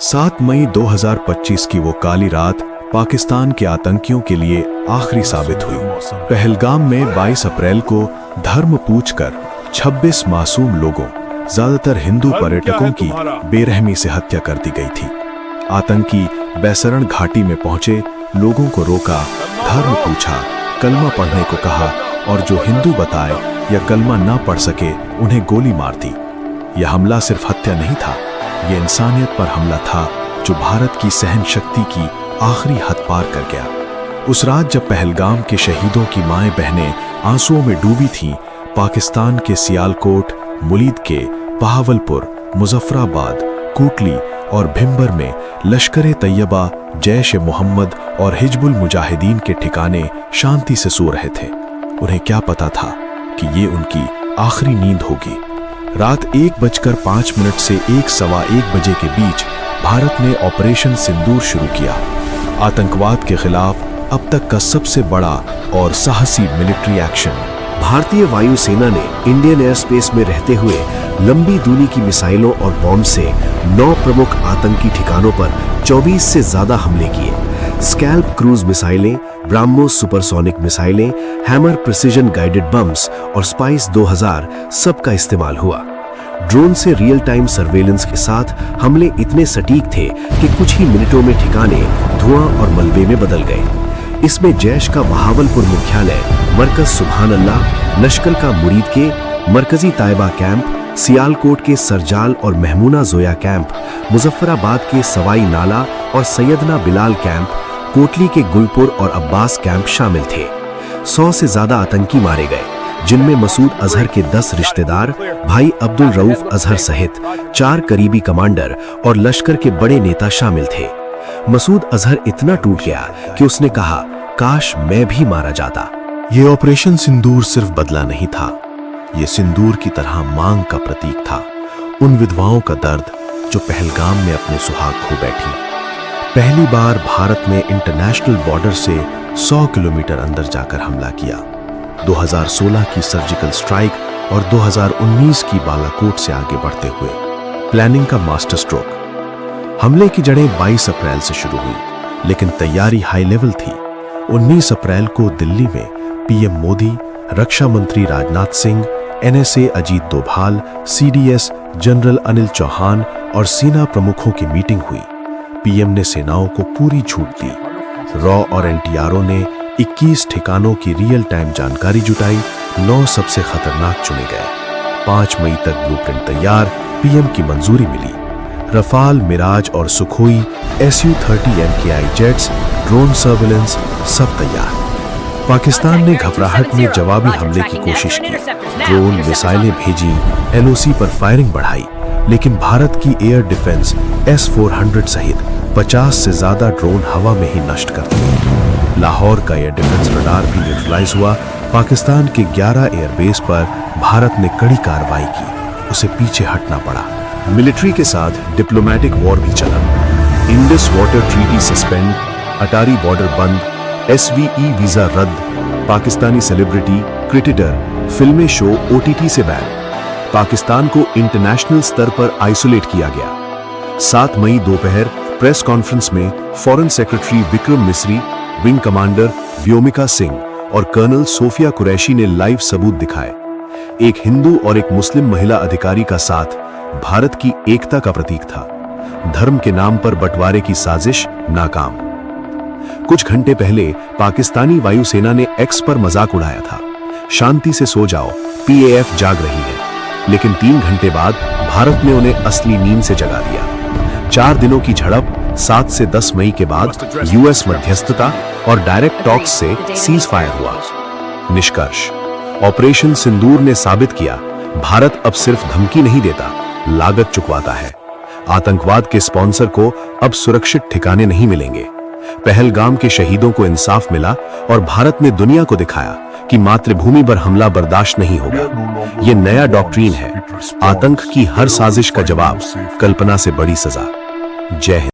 7 मई 2025 की वो काली रात पाकिस्तान के आतंकियों के लिए आखिरी साबित हुई। पहलगाम में 22 अप्रैल को धर्म पूछकर 26 मासूम लोगों, ज्यादातर हिंदू पर्यटकों की बेरहमी से हत्या कर दी गई थी। आतंकी बैसरण घाटी में पहुंचे, लोगों को रोका, धर्म पूछा, कलमा पढ़ने को कहा और जो हिंदू बताए या कलमा ना पढ़ सके उन्हें गोली मार दी। यह हमला सिर्फ हत्या नहीं था, ये इंसानियत पर हमला था जो भारत की सहन शक्ति की आखिरी हद पार कर गया। उस रात जब पहलगाम के शहीदों की माएं बहनें आंसुओं में डूबी थीं, पाकिस्तान के सियालकोट, मुलीद के, बहावलपुर, मुजफ्फराबाद, कोटली और भिंबर में लश्कर तैयबा, जैश मोहम्मद और हिजबुल मुजाहिदीन के ठिकाने शांति से सो रहे थे। उन्हें क्या पता था कि ये उनकी आखिरी नींद होगी। रात 1:05 से 1:15 बजे के बीच भारत ने ऑपरेशन सिंदूर शुरू किया। आतंकवाद के खिलाफ अब तक का सबसे बड़ा और साहसी मिलिट्री एक्शन। भारतीय वायुसेना ने इंडियन एयर स्पेस में रहते हुए लंबी दूरी की मिसाइलों और बॉम्ब से 9 प्रमुख आतंकी ठिकानों पर 24 से ज्यादा हमले किए। स्कैल्प क्रूज मिसाइलें, ब्राह्मोस सुपरसोनिक मिसाइलें, हैमर प्रिसिजन गाइडेड बम्स और स्पाइस 2000 सबका इस्तेमाल हुआ। ड्रोन से रियल टाइम सर्वेलेंस के साथ हमले इतने सटीक थे कि कुछ ही मिनटों में ठिकाने धुआं और मलबे में बदल गए। इसमें जैश का बहावलपुर मुख्यालय, मरकज सुभान अल्लाह, लश्कर का मुरीद के, मरकजी ताइबा कैंप, सियालकोट के सरजाल और महमूना जोया कैंप, मुजफ्फराबाद के सवाई नाला और सैयदना बिलाल कैंप, कोटली के गुलपुर और अब्बास कैंप शामिल थे। 100 से ज्यादा आतंकी मारे गए, जिनमें मसूद अजहर के 10 रिश्तेदार, भाई अब्दुल रऊफ अजहर सहित 4 करीबी कमांडर और लश्कर के बड़े नेता शामिल थे। मसूद अजहर इतना टूट गया कि उसने कहा, काश मैं भी मारा जाता। ये ऑपरेशन सिंदूर सिर्फ बदला नहीं था, ये सिंदूर की तरह मांग का प्रतीक था। उन विधवाओं का दर्द जो पहलगाम में अपने सुहाग खो बैठी। पहली बार भारत ने इंटरनेशनल बॉर्डर से 100 किलोमीटर अंदर जाकर हमला किया। 2016 की सर्जिकल स्ट्राइक और 2019 की बालाकोट से आगे बढ़ते हुए प्लानिंग का मास्टर स्ट्रोक। हमले की जड़ें 22 अप्रैल से शुरू हुई, लेकिन तैयारी हाई लेवल थी। 19 अप्रैल को दिल्ली में पीएम मोदी, रक्षा मंत्री Rajnath Singh, NSA Ajit Doval, CDS general Anil Chauhan और सेना प्रमुखों की मीटिंग हुई। पीएम ने सेनाओं को पूरी छूट दी। रॉ और एनटीआरओ ने 21 ठिकानों की रियल टाइम जानकारी जुटाई। 9 सबसे खतरनाक चुने गए। 5 मई तक ब्लूप्रिंट तैयार, पीएम की मंजूरी मिली। रफाल, मिराज और Sukhoi, SU-30 MKI jets, drone surveillance सब तैयार। पाकिस्तान ने घबराहट में जवाबी हमले की कोशिश की, ड्रोन मिसाइलें भेजी, LOC पर फायरिंग बढ़ाई, लेकिन भारत की एयर डिफेंस S-400 सहित 50 से ज्यादा ड्रोन हवा में ही नष्ट कर दिए। लाहौर का एयर डिफेंस रडार भी न्यूट्रलाइज हुआ। पाकिस्तान के 11 एयरबेस पर भारत ने कड़ी कार्रवाई की, उसे पीछे हटना पड़ा। मिलिट्री के साथ डिप्लोमेटिक वॉर भी चला। इंडस वाटर ट्रीटी सस्पेंड, अटारी बॉर्डर बंद, SVE वीजा रद्द, पाकिस्तानी सेलिब्रिटी, क्रिकेटर, फिल्में शो OTT से बैन। पाकिस्तान को इंटरनेशनल स्तर पर आइसोलेट किया गया। 7 मई दोपहर प्रेस कॉन्फ्रेंस में foreign secretary Vikram Misri, wing commander Vyomika Singh और कर्नल सोफिया कुरैशी ने लाइव सबूत दिखाए। एक हिंदू और एक मुस्लिम महिला अधिकारी का साथ भारत की एकता का प्रतीक था। धर्म के नाम पर बंटवारे की साजिश नाकाम। कुछ घंटे पहले पाकिस्तानी वायुसेना ने एक्स पर मजाक उड़ाया था, शांति से सो जाओ, PAF जाग रही है। लेकिन 3 घंटे बाद भारत ने उन्हें असली नींद से जगा दिया। 4 दिनों की झड़प 7 से 10 मई के बाद US मध्यस्थता और डायरेक्ट टॉक्स से सीज फायर हुआ। निष्कर्ष, ऑपरेशन सिंदूर ने साबित किया, भारत अब सिर्फ धमकी नहीं देता, लागत चुकवाता है। आतंकवाद के स्पॉन्सर को अब सुरक्षित ठिकाने नहीं मिलेंगे। पहलगाम के शहीदों को इंसाफ मिला और भारत ने दुनिया को दिखाया कि मातृभूमि पर हमला बर्दाश्त नहीं होगा। ये नया डॉक्ट्रीन है, आतंक की हर साजिश का जवाब, कल्पना से बड़ी सजा। जय हिंद।